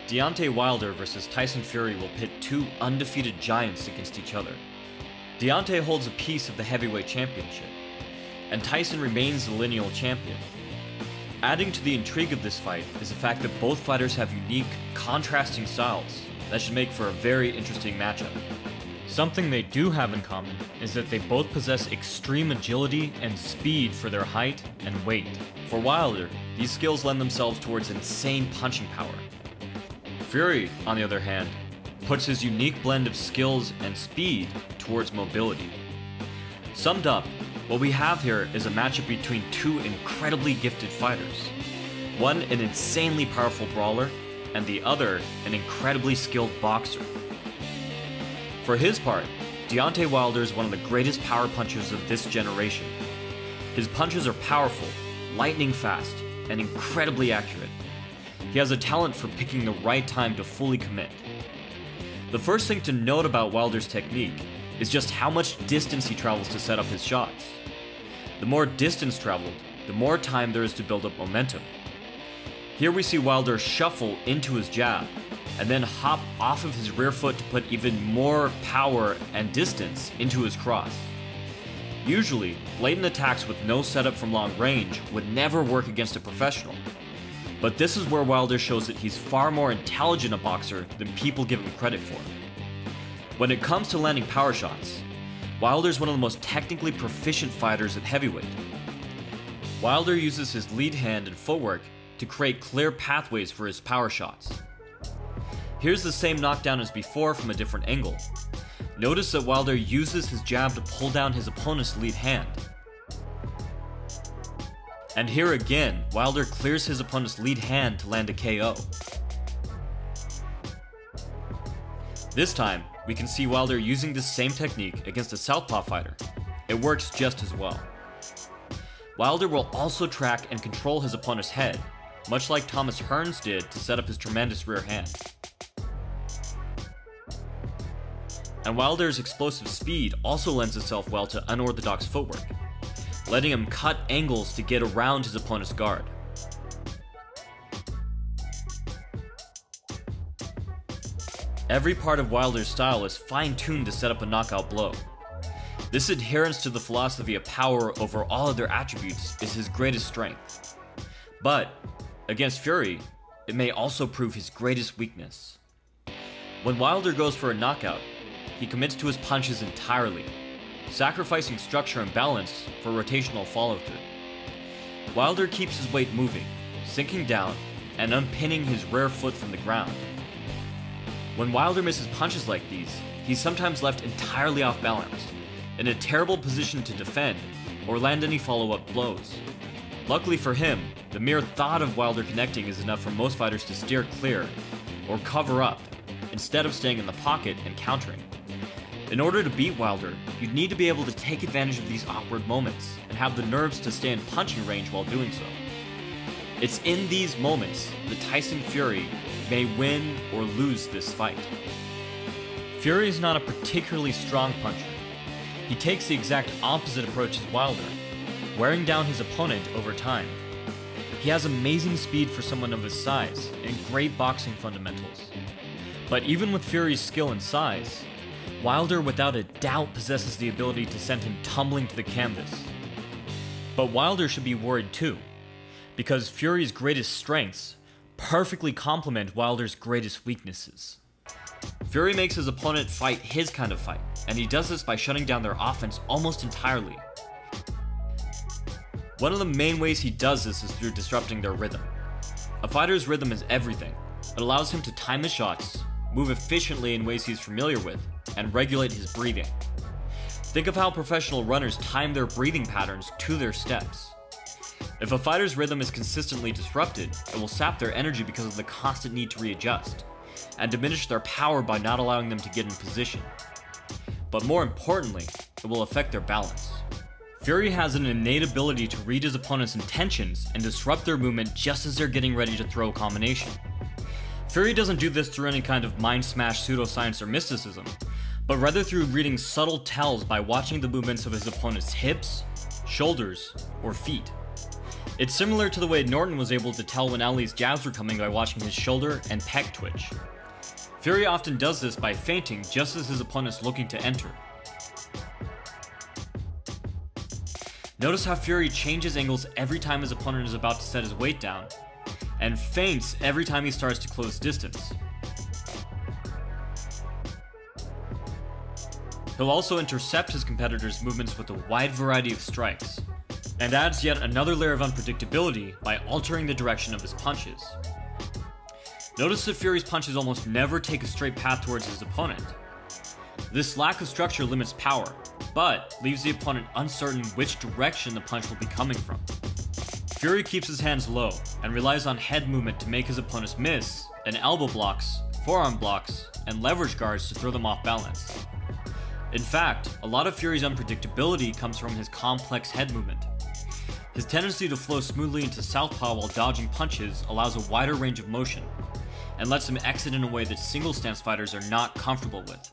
Deontay Wilder versus Tyson Fury will pit two undefeated giants against each other. Deontay holds a piece of the heavyweight championship, and Tyson remains the lineal champion. Adding to the intrigue of this fight is the fact that both fighters have unique, contrasting styles that should make for a very interesting matchup. Something they do have in common is that they both possess extreme agility and speed for their height and weight. For Wilder, these skills lend themselves towards insane punching power. Fury, on the other hand, puts his unique blend of skills and speed towards mobility. Summed up, what we have here is a matchup between two incredibly gifted fighters. One an insanely powerful brawler, and the other an incredibly skilled boxer. For his part, Deontay Wilder is one of the greatest power punchers of this generation. His punches are powerful, lightning fast, and incredibly accurate. He has a talent for picking the right time to fully commit. The first thing to note about Wilder's technique is just how much distance he travels to set up his shots. The more distance traveled, the more time there is to build up momentum. Here we see Wilder shuffle into his jab, and then hop off of his rear foot to put even more power and distance into his cross. Usually, blatant attacks with no setup from long range would never work against a professional. But this is where Wilder shows that he's far more intelligent a boxer than people give him credit for. When it comes to landing power shots, Wilder's one of the most technically proficient fighters at heavyweight. Wilder uses his lead hand and footwork to create clear pathways for his power shots. Here's the same knockdown as before from a different angle. Notice that Wilder uses his jab to pull down his opponent's lead hand. And here again, Wilder clears his opponent's lead hand to land a KO. This time, we can see Wilder using this same technique against a southpaw fighter. It works just as well. Wilder will also track and control his opponent's head, much like Thomas Hearns did to set up his tremendous rear hand. And Wilder's explosive speed also lends itself well to unorthodox footwork, letting him cut angles to get around his opponent's guard. Every part of Wilder's style is fine-tuned to set up a knockout blow. This adherence to the philosophy of power over all other attributes is his greatest strength. But, against Fury, it may also prove his greatest weakness. When Wilder goes for a knockout, he commits to his punches entirely, sacrificing structure and balance for rotational follow-through. Wilder keeps his weight moving, sinking down, and unpinning his rear foot from the ground. When Wilder misses punches like these, he's sometimes left entirely off balance, in a terrible position to defend or land any follow-up blows. Luckily for him, the mere thought of Wilder connecting is enough for most fighters to steer clear or cover up, instead of staying in the pocket and countering. In order to beat Wilder, you'd need to be able to take advantage of these awkward moments and have the nerves to stay in punching range while doing so. It's in these moments that Tyson Fury may win or lose this fight. Fury is not a particularly strong puncher. He takes the exact opposite approach as Wilder, wearing down his opponent over time. He has amazing speed for someone of his size and great boxing fundamentals. But even with Fury's skill and size, Wilder without a doubt possesses the ability to send him tumbling to the canvas. But Wilder should be worried too, because Fury's greatest strengths perfectly complement Wilder's greatest weaknesses. Fury makes his opponent fight his kind of fight, and he does this by shutting down their offense almost entirely. One of the main ways he does this is through disrupting their rhythm. A fighter's rhythm is everything. It allows him to time his shots, move efficiently in ways he's familiar with, and regulate his breathing. Think of how professional runners time their breathing patterns to their steps. If a fighter's rhythm is consistently disrupted, it will sap their energy because of the constant need to readjust, and diminish their power by not allowing them to get in position. But more importantly, it will affect their balance. Fury has an innate ability to read his opponent's intentions and disrupt their movement just as they're getting ready to throw a combination. Fury doesn't do this through any kind of mind smash pseudoscience or mysticism, but rather through reading subtle tells by watching the movements of his opponent's hips, shoulders, or feet. It's similar to the way Norton was able to tell when Ali's jabs were coming by watching his shoulder and pec twitch. Fury often does this by feinting just as his opponent's looking to enter. Notice how Fury changes angles every time his opponent is about to set his weight down, and feints every time he starts to close distance. He'll also intercept his competitor's movements with a wide variety of strikes, and adds yet another layer of unpredictability by altering the direction of his punches. Notice that Fury's punches almost never take a straight path towards his opponent. This lack of structure limits power, but leaves the opponent uncertain which direction the punch will be coming from. Fury keeps his hands low and relies on head movement to make his opponents miss, and elbow blocks, forearm blocks, and leverage guards to throw them off balance. In fact, a lot of Fury's unpredictability comes from his complex head movement. His tendency to flow smoothly into southpaw while dodging punches allows a wider range of motion, and lets him exit in a way that single stance fighters are not comfortable with.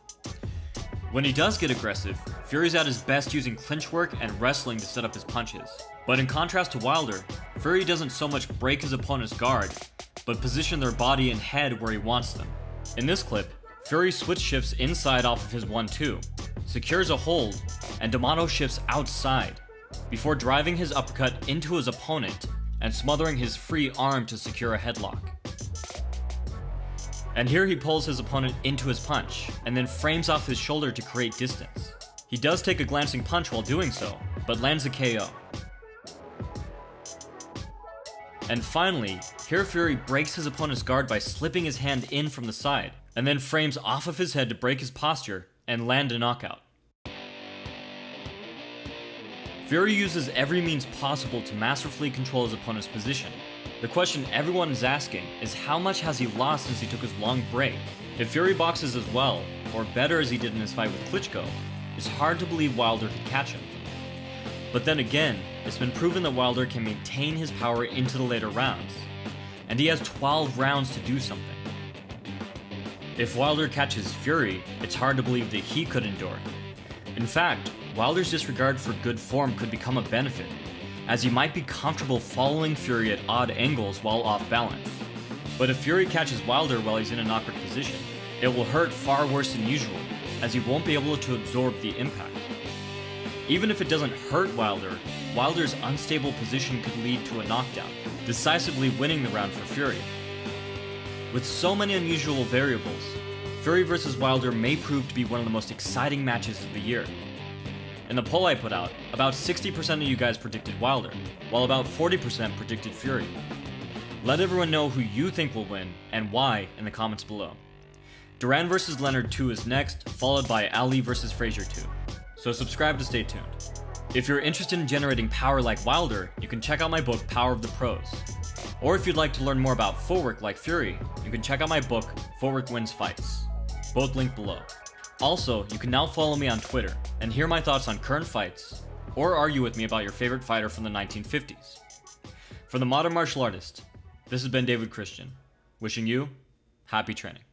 When he does get aggressive, Fury's at his best using clinch work and wrestling to set up his punches. But in contrast to Wilder, Fury doesn't so much break his opponent's guard, but position their body and head where he wants them. In this clip, Fury switch shifts inside off of his 1-2, secures a hold, and D'Amato shifts outside, before driving his uppercut into his opponent and smothering his free arm to secure a headlock. And here he pulls his opponent into his punch, and then frames off his shoulder to create distance. He does take a glancing punch while doing so, but lands a KO. And finally, here Fury breaks his opponent's guard by slipping his hand in from the side, and then frames off of his head to break his posture and land a knockout. Fury uses every means possible to masterfully control his opponent's position. The question everyone is asking is how much has he lost since he took his long break? If Fury boxes as well, or better as he did in his fight with Klitschko, it's hard to believe Wilder could catch him. But then again, it's been proven that Wilder can maintain his power into the later rounds, and he has 12 rounds to do something. If Wilder catches Fury, it's hard to believe that he could endure. In fact, Wilder's disregard for good form could become a benefit, as he might be comfortable following Fury at odd angles while off balance. But if Fury catches Wilder while he's in an awkward position, it will hurt far worse than usual, as he won't be able to absorb the impact. Even if it doesn't hurt Wilder, Wilder's unstable position could lead to a knockdown, decisively winning the round for Fury. With so many unusual variables, Fury vs. Wilder may prove to be one of the most exciting matches of the year. In the poll I put out, about 60% of you guys predicted Wilder, while about 40% predicted Fury. Let everyone know who you think will win, and why, in the comments below. Duran vs. Leonard 2 is next, followed by Ali vs. Frazier 2. So subscribe to stay tuned. If you're interested in generating power like Wilder, you can check out my book Power of the Pros. Or if you'd like to learn more about footwork like Fury, you can check out my book Footwork Wins Fights. Both linked below. Also, you can now follow me on Twitter and hear my thoughts on current fights, or argue with me about your favorite fighter from the 1950s. For the Modern Martial Artist, this has been David Christian, wishing you happy training.